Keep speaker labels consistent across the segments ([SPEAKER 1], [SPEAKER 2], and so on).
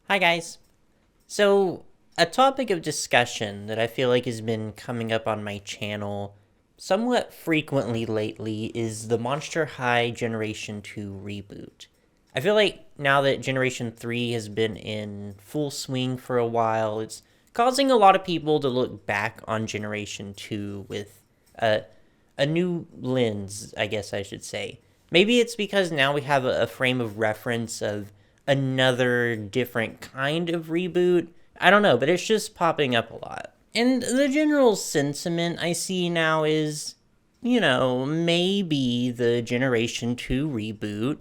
[SPEAKER 1] Hi guys. So, a topic of discussion that I feel like has been coming up on my channel somewhat frequently lately is the Monster High Generation 2 reboot. I feel like now that Generation 3 has been in full swing for a while, it's causing a lot of people to look back on Generation 2 with a new lens, I guess I should say. Maybe it's because now we have a frame of reference of another different kind of reboot. I don't know, but it's just popping up a lot. And the general sentiment I see now is, maybe the Generation 2 reboot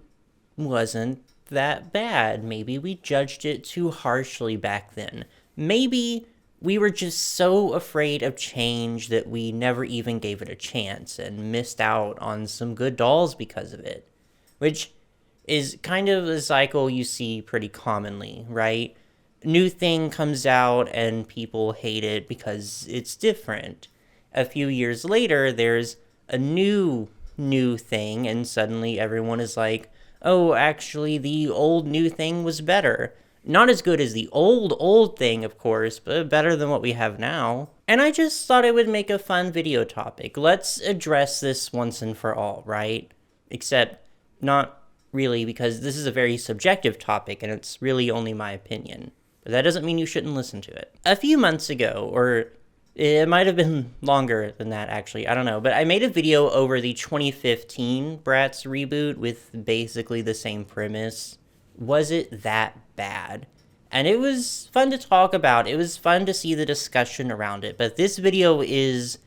[SPEAKER 1] wasn't that bad. Maybe we judged it too harshly back then. Maybe we were just so afraid of change that we never even gave it a chance and missed out on some good dolls because of it. Which is kind of a cycle you see pretty commonly, right? New thing comes out and people hate it because it's different. A few years later, there's a new thing, and suddenly everyone is like, oh, actually, the old new thing was better. Not as good as the old thing, of course, but better than what we have now. And I just thought it would make a fun video topic. Let's address this once and for all, right? Except not really, because this is a very subjective topic and it's really only my opinion. But that doesn't mean you shouldn't listen to it. A few months ago, or it might have been longer than that actually, I don't know, but I made a video over the 2015 Bratz reboot with basically the same premise. Was it that bad? And it was fun to talk about. It was fun to see the discussion around it. But this video is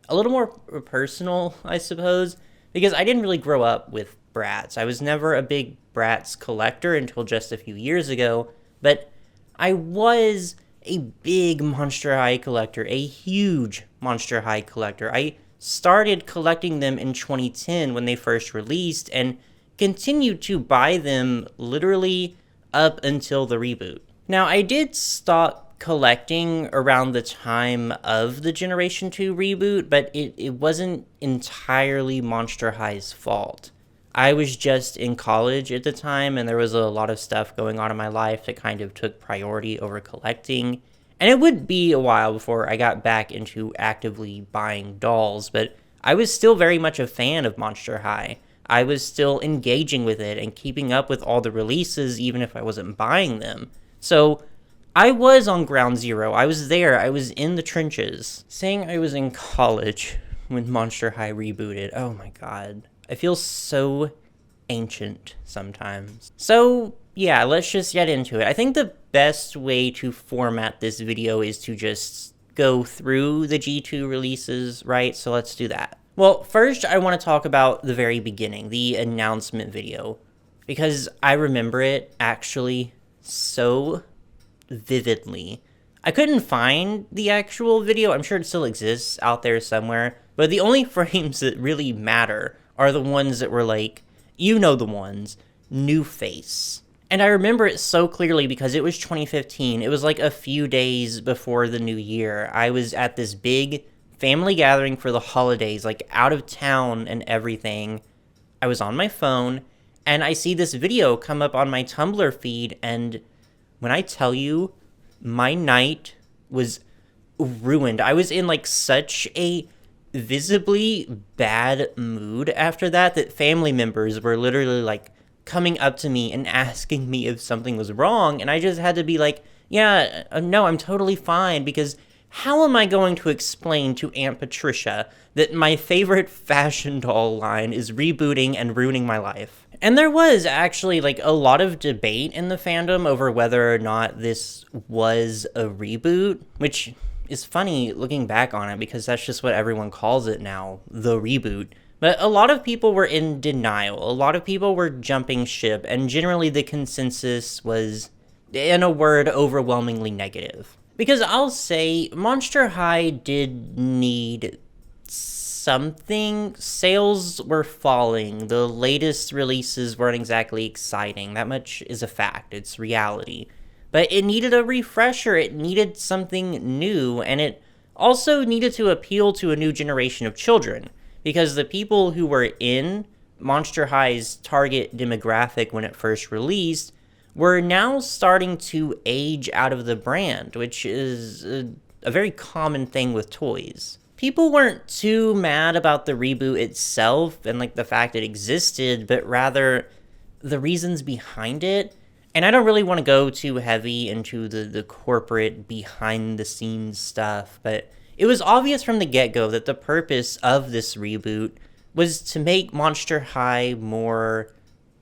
[SPEAKER 1] a little more personal, I suppose, because I didn't really grow up with Bratz. I was never a big Bratz collector until just a few years ago, but I was a big Monster High collector, a huge Monster High collector. I started collecting them in 2010 when they first released and continued to buy them literally up until the reboot. Now, I did stop collecting around the time of the Generation 2 reboot, but it wasn't entirely Monster High's fault. I was just in college at the time, and there was a lot of stuff going on in my life that kind of took priority over collecting. And it would be a while before I got back into actively buying dolls, but I was still very much a fan of Monster High. I was still engaging with it and keeping up with all the releases, even if I wasn't buying them. So I was on ground zero. I was there. I was in the trenches. Saying I was in college when Monster High rebooted, oh my god. I feel so ancient sometimes. So, yeah, let's just get into it. I think the best way to format this video is to just go through the G2 releases, right? So let's do that. Well, first, I want to talk about the very beginning, the announcement video, because I remember it actually so vividly. I couldn't find the actual video. I'm sure it still exists out there somewhere, but the only frames that really matter are the ones that were like, you know the ones, new face. And I remember it so clearly because it was 2015. It was like a few days before the new year. I was at this big family gathering for the holidays, like out of town and everything. I was on my phone, and I see this video come up on my Tumblr feed, and when I tell you, my night was ruined. I was in like such a visibly bad mood after that family members were literally like coming up to me and asking me if something was wrong, and I just had to be like, yeah, no, I'm totally fine, because how am I going to explain to Aunt Patricia that my favorite fashion doll line is rebooting and ruining my life? And there was actually like a lot of debate in the fandom over whether or not this was a reboot, which is funny looking back on it because that's just what everyone calls it now, the reboot. But a lot of people were in denial. A lot of people were jumping ship, and generally the consensus was, in a word, overwhelmingly negative. Because I'll say, Monster High did need something. Sales were falling. The latest releases weren't exactly exciting. That much is a fact. It's reality. But it needed a refresher, it needed something new, and it also needed to appeal to a new generation of children, because the people who were in Monster High's target demographic when it first released were now starting to age out of the brand, which is a very common thing with toys. People weren't too mad about the reboot itself and like the fact it existed, but rather the reasons behind it. And I don't really want to go too heavy into the corporate behind the scenes stuff, but it was obvious from the get-go that the purpose of this reboot was to make Monster High more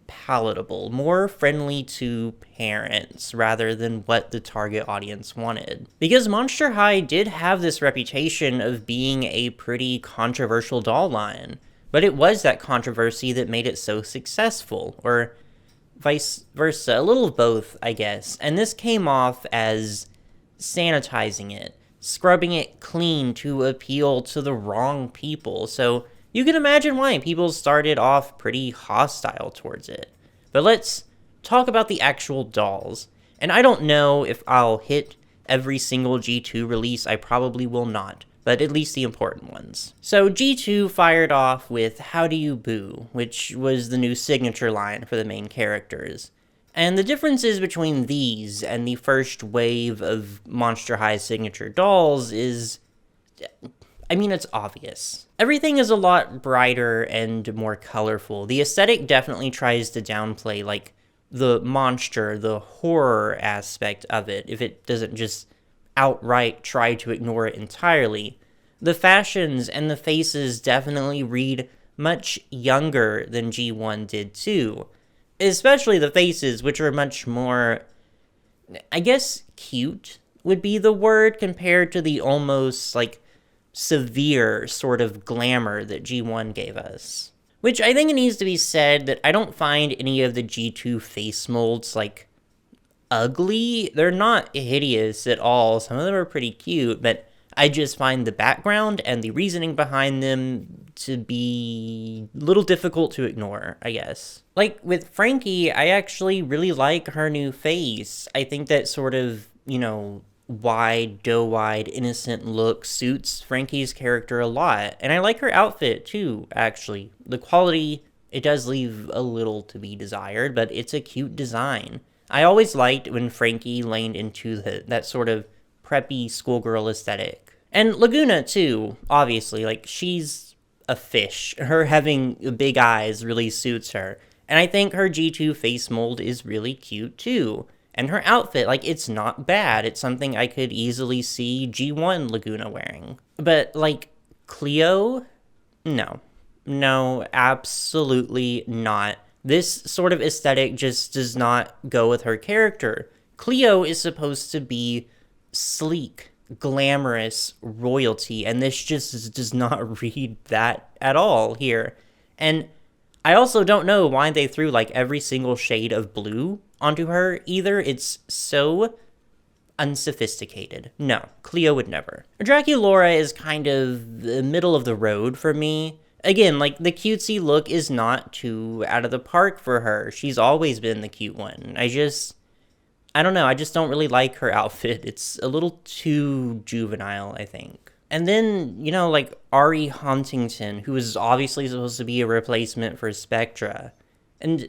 [SPEAKER 1] palatable, more friendly to parents, rather than what the target audience wanted. Because Monster High did have this reputation of being a pretty controversial doll line, but it was that controversy that made it so successful, or vice versa, a little of both, I guess. And this came off as sanitizing it, scrubbing it clean to appeal to the wrong people, so you can imagine why people started off pretty hostile towards it. But let's talk about the actual dolls. And I don't know if I'll hit every single G2 release, I probably will not, but at least the important ones. So G2 fired off with How Do You Boo, which was the new signature line for the main characters. And the differences between these and the first wave of Monster High signature dolls is, I mean, it's obvious. Everything is a lot brighter and more colorful. The aesthetic definitely tries to downplay, like, the monster, the horror aspect of it, if it doesn't just outright try to ignore it entirely. The fashions and the faces definitely read much younger than G1 did too. Especially the faces, which are much more, I guess, cute would be the word, compared to the almost, like, severe sort of glamour that G1 gave us. Which I think it needs to be said that I don't find any of the G2 face molds, like, ugly. They're not hideous at all. Some of them are pretty cute, but I just find the background and the reasoning behind them to be a little difficult to ignore, I guess. Like, with Frankie, I actually really like her new face. I think that sort of, wide, doe-eyed, innocent look suits Frankie's character a lot. And I like her outfit, too, actually. The quality, it does leave a little to be desired, but it's a cute design. I always liked when Frankie leaned into that sort of preppy schoolgirl aesthetic. And Laguna, too, obviously. Like, she's a fish. Her having big eyes really suits her. And I think her G2 face mold is really cute, too. And her outfit, like, it's not bad. It's something I could easily see G1 Laguna wearing. But, like, Cleo? No. No, absolutely not. This sort of aesthetic just does not go with her character. Cleo is supposed to be sleek, glamorous royalty, and this just does not read that at all here. And I also don't know why they threw, like, every single shade of blue onto her either. It's so unsophisticated. No, Cleo would never. Draculaura is kind of the middle of the road for me. Again, like, the cutesy look is not too out of the park for her. She's always been the cute one. I don't know, I just don't really like her outfit. It's a little too juvenile, I think. And then, like, Ari Huntington, who is obviously supposed to be a replacement for Spectra. And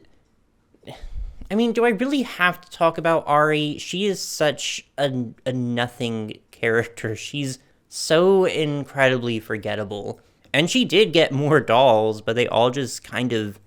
[SPEAKER 1] I mean, do I really have to talk about Ari? She is such a nothing character. She's so incredibly forgettable. And she did get more dolls, but they all just kind of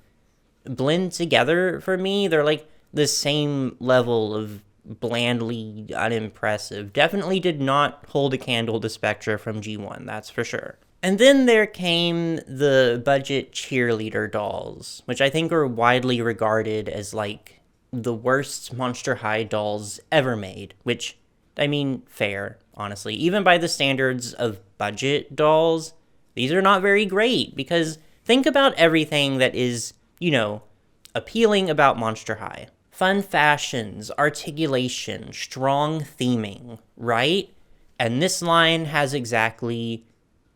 [SPEAKER 1] blend together for me. They're like the same level of blandly unimpressive. Definitely did not hold a candle to Spectra from G1, that's for sure. And then there came the budget cheerleader dolls, which I think are widely regarded as, like, the worst Monster High dolls ever made, which, I mean, fair, honestly. Even by the standards of budget dolls, these are not very great, because think about everything that is, appealing about Monster High. Fun fashions, articulation, strong theming, right? And this line has exactly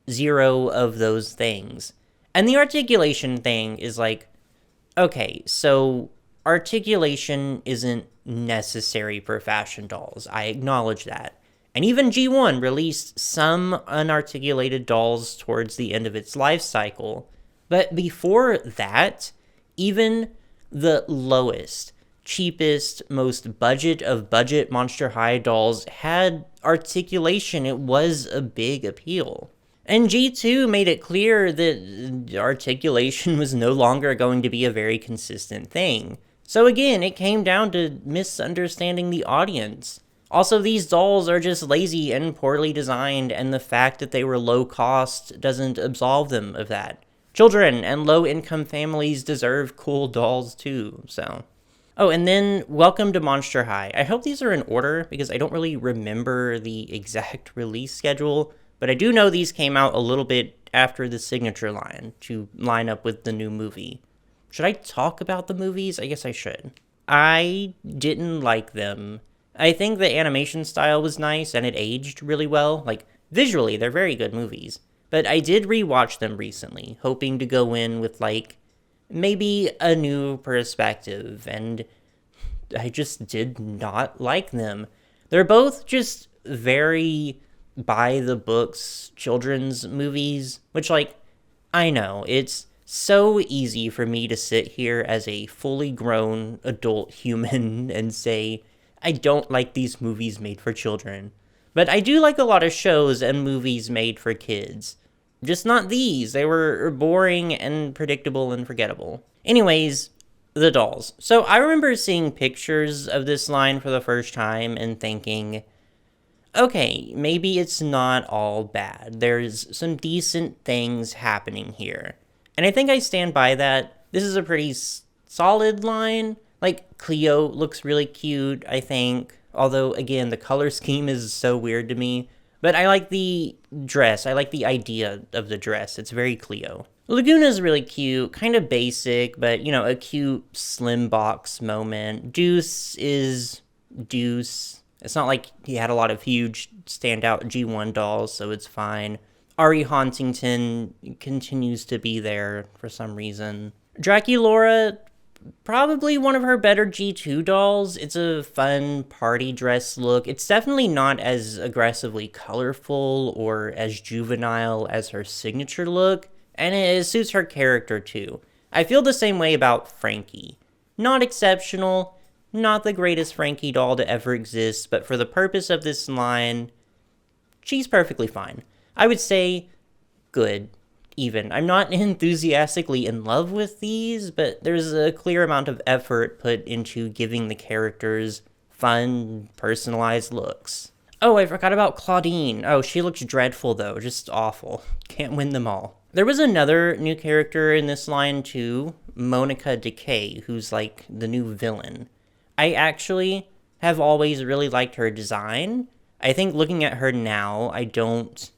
[SPEAKER 1] 0 of those things. And the articulation thing is like, okay, so articulation isn't necessary for fashion dolls. I acknowledge that. And even G1 released some unarticulated dolls towards the end of its life cycle. But before that, even the lowest, cheapest, most budget of budget Monster High dolls had articulation. It was a big appeal. And G2 made it clear that articulation was no longer going to be a very consistent thing. So again, it came down to misunderstanding the audience. Also, these dolls are just lazy and poorly designed, and the fact that they were low cost doesn't absolve them of that. Children and low-income families deserve cool dolls too, so. Oh, and then Welcome to Monster High. I hope these are in order, because I don't really remember the exact release schedule, but I do know these came out a little bit after the signature line to line up with the new movie. Should I talk about the movies? I guess I should. I didn't like them. I think the animation style was nice and it aged really well. Like, visually, they're very good movies. But I did rewatch them recently, hoping to go in with, like, maybe a new perspective, and I just did not like them. They're both just very by-the-books children's movies, which, like, I know, it's so easy for me to sit here as a fully grown adult human and say, I don't like these movies made for children. But I do like a lot of shows and movies made for kids. Just not these. They were boring and predictable and forgettable. Anyways, the dolls. So I remember seeing pictures of this line for the first time and thinking, okay, maybe it's not all bad. There's some decent things happening here. And I think I stand by that. This is a pretty solid line. Like, Cleo looks really cute, I think. Although, again, the color scheme is so weird to me. But I like the dress. I like the idea of the dress. It's very Cleo. Laguna's really cute, kind of basic, but, you know, a cute slim box moment. Deuce is Deuce. It's not like he had a lot of huge standout G1 dolls, so it's fine. Ari Huntington continues to be there for some reason. Draculaura, probably one of her better G2 dolls. It's a fun party dress look. It's definitely not as aggressively colorful or as juvenile as her signature look, and it suits her character too. I feel the same way about Frankie. Not exceptional, not the greatest Frankie doll to ever exist, but for the purpose of this line, she's perfectly fine. I would say good. Even. I'm not enthusiastically in love with these, but there's a clear amount of effort put into giving the characters fun, personalized looks. Oh, I forgot about Claudine. Oh, she looks dreadful though, just awful. Can't win them all. There was another new character in this line too, Monica Decay, who's like the new villain. I actually have always really liked her design. I think looking at her now, I don't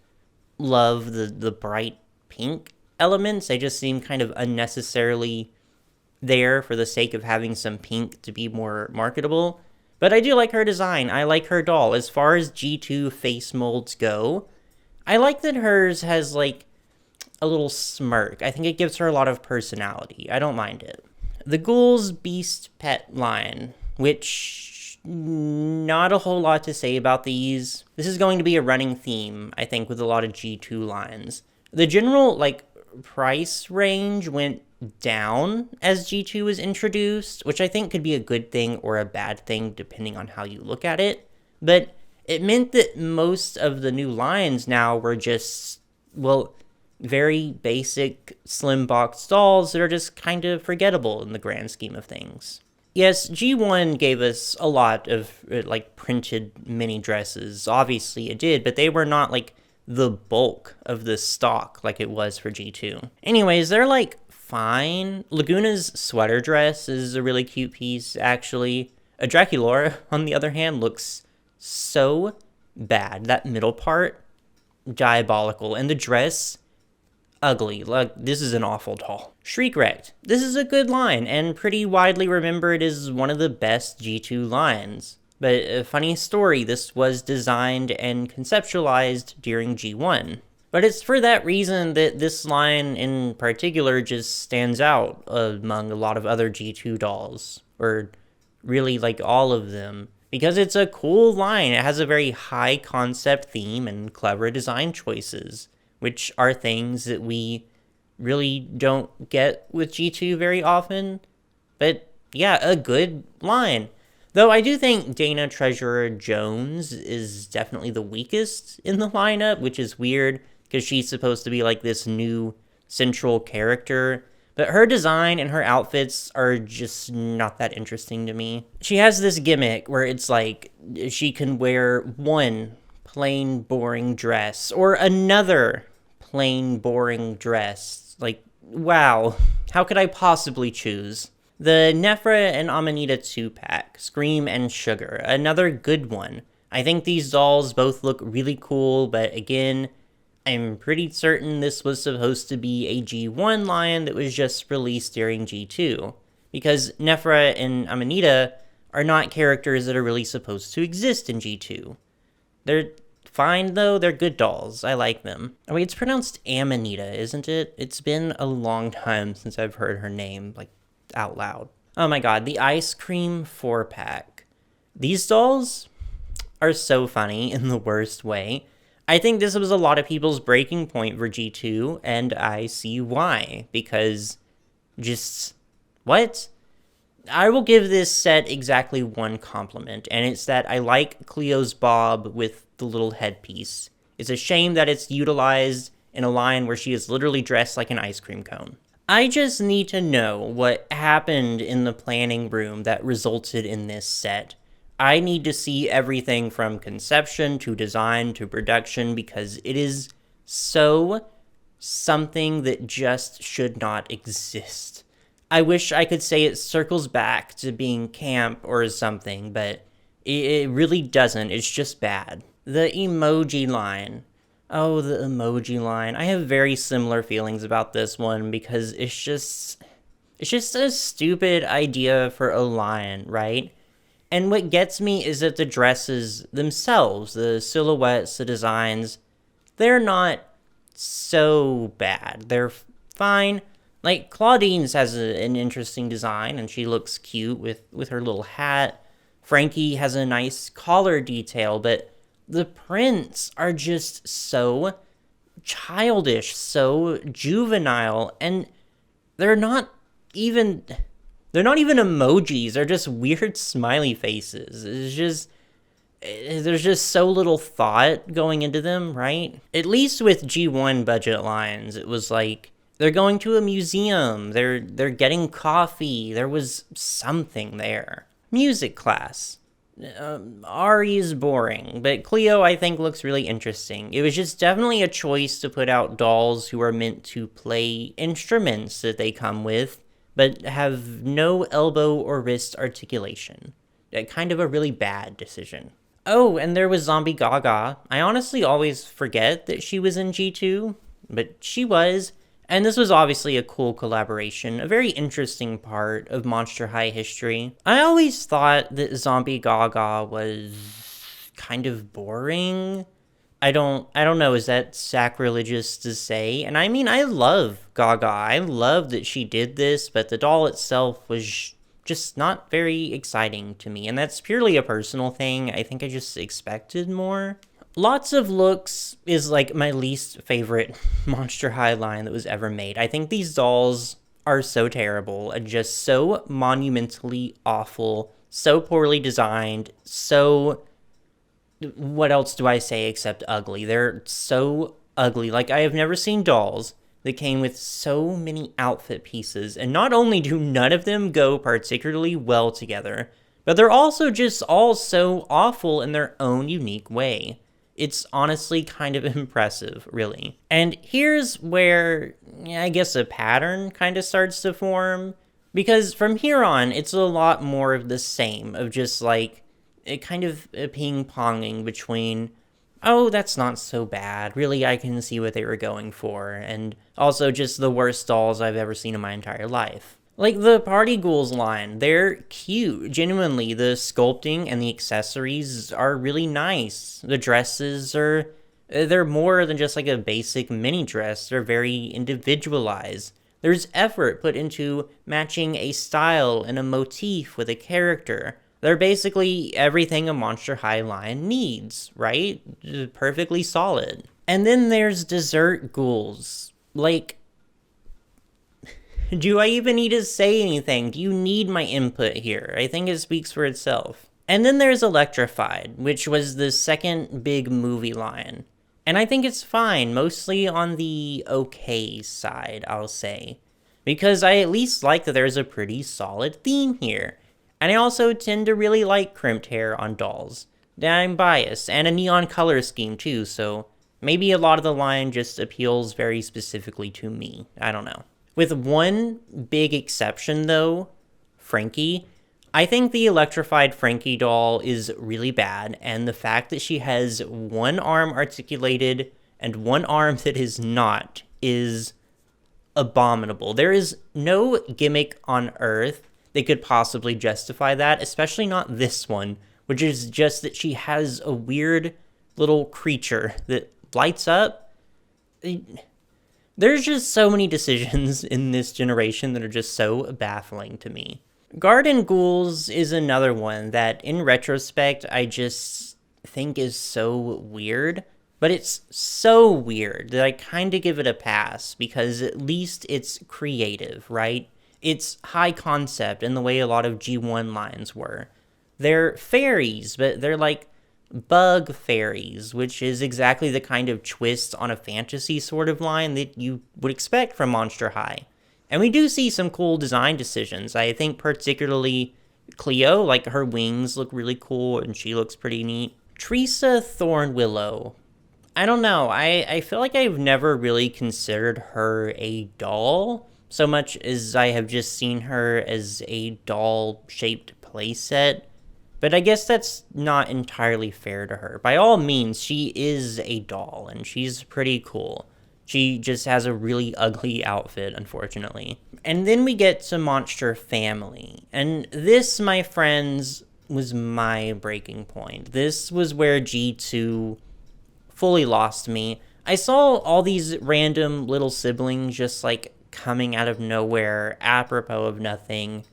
[SPEAKER 1] love the bright pink elements. They just seem kind of unnecessarily there for the sake of having some pink to be more marketable. But I do like her design. I like her doll. As far as G2 face molds go, I like that hers has like a little smirk. I think it gives her a lot of personality. I don't mind it. The Ghouls Beast Pet line, which not a whole lot to say about these. This is going to be a running theme, I think, with a lot of G2 lines. The general, like, price range went down as G2 was introduced, which I think could be a good thing or a bad thing depending on how you look at it. But it meant that most of the new lines now were just, well, very basic slim box dolls that are just kind of forgettable in the grand scheme of things. Yes, G1 gave us a lot of, like, printed mini dresses. Obviously it did, but they were not, like, the bulk of the stock like it was for G2. Anyways, they're like fine. Laguna's sweater dress is a really cute piece, actually. A Draculaura, on the other hand, looks so bad. That middle part, diabolical. And the dress, ugly. Like, this is an awful doll. Shriek Wrecked. This is a good line, and pretty widely remembered as one of the best G2 lines. But a funny story, this was designed and conceptualized during G1. But it's for that reason that this line in particular just stands out among a lot of other G2 dolls, or really like all of them, because it's a cool line. It has a very high concept theme and clever design choices, which are things that we really don't get with G2 very often. But yeah, a good line. Though I do think Dana Treasurer Jones is definitely the weakest in the lineup, which is weird because she's supposed to be like this new central character. But her design and her outfits are just not that interesting to me. She has this gimmick where it's like she can wear one plain, boring dress or another plain, boring dress. Like, wow, how could I possibly choose? The Nefra and Amanita 2-pack, Scream and Sugar, another good one. I think these dolls both look really cool, but again, I'm pretty certain this was supposed to be a G1 line that was just released during G2, because Nefra and Amanita are not characters that are really supposed to exist in G2. They're fine, though. They're good dolls. I like them. Oh, wait, it's pronounced Amanita, isn't it? It's been a long time since I've heard her name, like, out loud. Oh my god, the Ice Cream 4-pack. These dolls are so funny in the worst way. I think this was a lot of people's breaking point for G2, and I see why. Because, just, what? I will give this set exactly one compliment, and it's that I like Cleo's bob with the little headpiece. It's a shame that it's utilized in a line where she is literally dressed like an ice cream cone. I just need to know what happened in the planning room that resulted in this set. I need to see everything from conception to design to production because it is so something that just should not exist. I wish I could say it circles back to being camp or something, but it really doesn't. It's just bad. The emoji line. Oh, the emoji line. I have very similar feelings about this one because it's just a stupid idea for a line, right? And what gets me is that the dresses themselves, the silhouettes, the designs, they're not so bad. They're fine. Like, Claudine's has an interesting design, and she looks cute with her little hat. Frankie has a nice collar detail, but the prints are just so childish, so juvenile, and they're not even emojis. They're just weird smiley faces. There's just so little thought going into them, right? At least with G1 budget lines, it was like they're going to a museum, they're getting coffee, there was something there. Music class. Ari is boring, but Cleo I think looks really interesting. It was just definitely a choice to put out dolls who are meant to play instruments that they come with, but have no elbow or wrist articulation. Kind of a really bad decision. Oh, and there was Zombie Gaga. I honestly always forget that she was in G2, but she was. And this was obviously a cool collaboration, a very interesting part of Monster High history. I always thought that Zombie Gaga was kind of boring. I don't know, is that sacrilegious to say? And I mean, I love Gaga. I love that she did this, but the doll itself was just not very exciting to me. And that's purely a personal thing. I think I just expected more. Lots of Looks is like my least favorite Monster High line that was ever made. I think these dolls are so terrible and just so monumentally awful, so poorly designed, so... what else do I say except ugly? They're so ugly. Like, I have never seen dolls that came with so many outfit pieces, and not only do none of them go particularly well together, but they're also just all so awful in their own unique way. It's honestly kind of impressive, really. And here's where, I guess, a pattern kind of starts to form, because from here on, it's a lot more of the same, of just like, it kind of a ping-ponging between, oh, that's not so bad, really I can see what they were going for, and also just the worst dolls I've ever seen in my entire life. Like the Party Ghouls line, they're cute. Genuinely, the sculpting and the accessories are really nice. The dresses they're more than just like a basic mini dress. They're very individualized. There's effort put into matching a style and a motif with a character. They're basically everything a Monster High line needs, right? Perfectly solid. And then there's Dessert Ghouls. Like, Do I even need to say anything? Do you need my input here? I think it speaks for itself. And then there's Electrified, which was the second big movie line. And I think it's fine, mostly on the okay side, I'll say. Because I at least like that there's a pretty solid theme here. And I also tend to really like crimped hair on dolls. I'm biased, and a neon color scheme too, so maybe a lot of the line just appeals very specifically to me. I don't know. With one big exception though, Frankie. I think the electrified Frankie doll is really bad, and the fact that she has one arm articulated and one arm that is not is abominable. There is no gimmick on Earth that could possibly justify that, especially not this one, which is just that she has a weird little creature that lights up. There's just so many decisions in this generation that are just so baffling to me. Garden Ghouls is another one that, in retrospect, I just think is so weird. But it's so weird that I kind of give it a pass, because at least it's creative, right? It's high concept in the way a lot of G1 lines were. They're fairies, but they're like bug fairies, which is exactly the kind of twist on a fantasy sort of line that you would expect from Monster High. And we do see some cool design decisions. I think particularly Cleo, like her wings look really cool and she looks pretty neat. Teresa Thornwillow. I don't know, I feel like I've never really considered her a doll, so much as I have just seen her as a doll-shaped playset. But I guess that's not entirely fair to her. By all means, she is a doll, and she's pretty cool. She just has a really ugly outfit, unfortunately. And then we get to Monster Family. And this, my friends, was my breaking point. This was where G2 fully lost me. I saw all these random little siblings just like coming out of nowhere, apropos of nothing,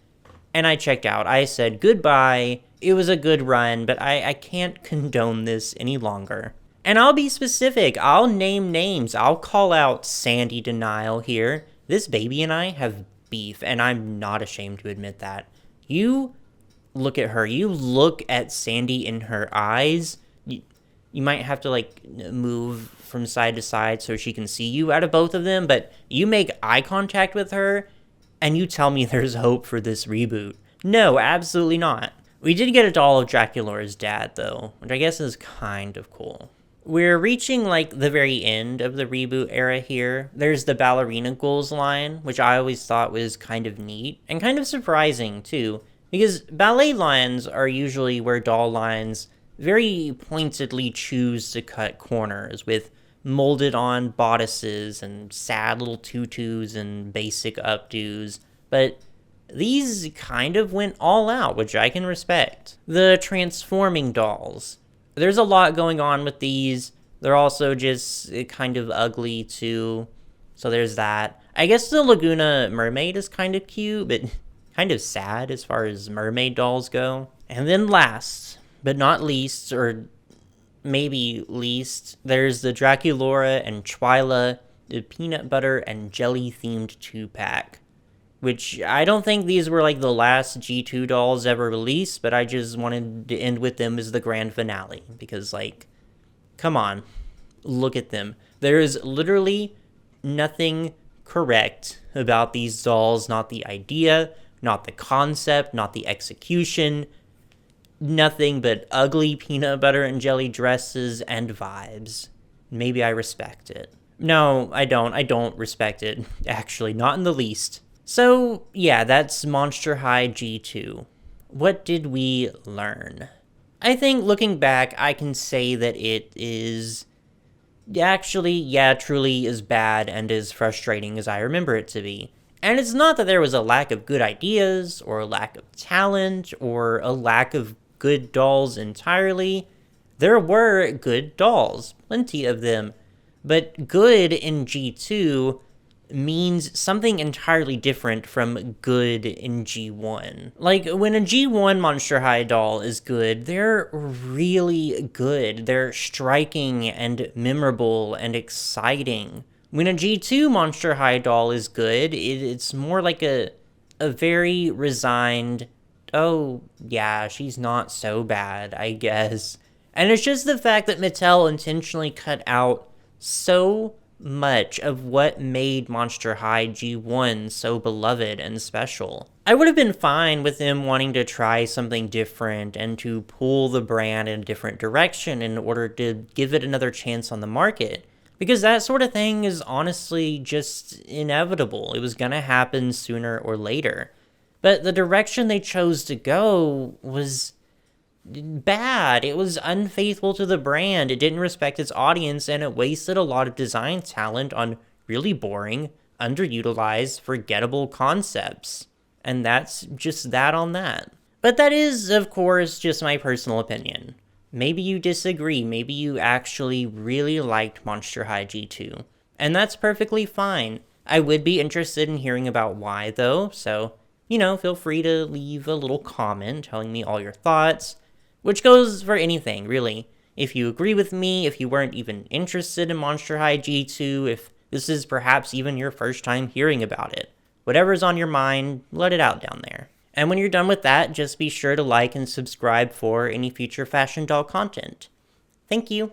[SPEAKER 1] and I checked out. I said goodbye. It was a good run, but I can't condone this any longer. And I'll be specific. I'll name names. I'll call out Sandy Denial here. This baby and I have beef, and I'm not ashamed to admit that. You look at her. You look at Sandy in her eyes. You might have to, like, move from side to side so she can see you out of both of them, but you make eye contact with her, and you tell me there's hope for this reboot. No, absolutely not. We did get a doll of Dracula's dad, though, which I guess is kind of cool. We're reaching, like, the very end of the reboot era here. There's the Ballerina Ghouls line, which I always thought was kind of neat, and kind of surprising, too, because ballet lines are usually where doll lines very pointedly choose to cut corners with molded on bodices and sad little tutus and basic updos, but these kind of went all out, which I can respect. The transforming dolls. There's a lot going on with these. They're also just kind of ugly too, so there's that. I guess the Laguna Mermaid is kind of cute, but kind of sad as far as mermaid dolls go. And then last but not least, or maybe least, there's the Draculaura and Twyla, the peanut butter and jelly themed 2-pack. Which I don't think these were like the last G2 dolls ever released, but I just wanted to end with them as the grand finale. Because, like, come on, look at them. There is literally nothing correct about these dolls. Not the idea, not the concept, not the execution. Nothing but ugly peanut butter and jelly dresses and vibes. Maybe I respect it. No, I don't. I don't respect it. Actually, not in the least. So, yeah, that's Monster High G2. What did we learn? I think looking back, I can say that it is actually, yeah, truly as bad and as frustrating as I remember it to be. And it's not that there was a lack of good ideas, or a lack of talent, or a lack of good dolls entirely. There were good dolls, plenty of them. But good in G2 means something entirely different from good in G1. Like, when a G1 Monster High doll is good, they're really good. They're striking and memorable and exciting. When a G2 Monster High doll is good, it's more like a very resigned, oh, yeah, she's not so bad, I guess. And it's just the fact that Mattel intentionally cut out so much of what made Monster High G1 so beloved and special. I would have been fine with them wanting to try something different and to pull the brand in a different direction in order to give it another chance on the market. Because that sort of thing is honestly just inevitable. It was gonna happen sooner or later. But the direction they chose to go was bad. It was unfaithful to the brand. It didn't respect its audience, and it wasted a lot of design talent on really boring, underutilized, forgettable concepts. And that's just that on that. But that is, of course, just my personal opinion. Maybe you disagree. Maybe you actually really liked Monster High G2. And that's perfectly fine. I would be interested in hearing about why, though, so, feel free to leave a little comment telling me all your thoughts, which goes for anything, really. If you agree with me, if you weren't even interested in Monster High G2, if this is perhaps even your first time hearing about it. Whatever's on your mind, let it out down there. And when you're done with that, just be sure to like and subscribe for any future fashion doll content. Thank you.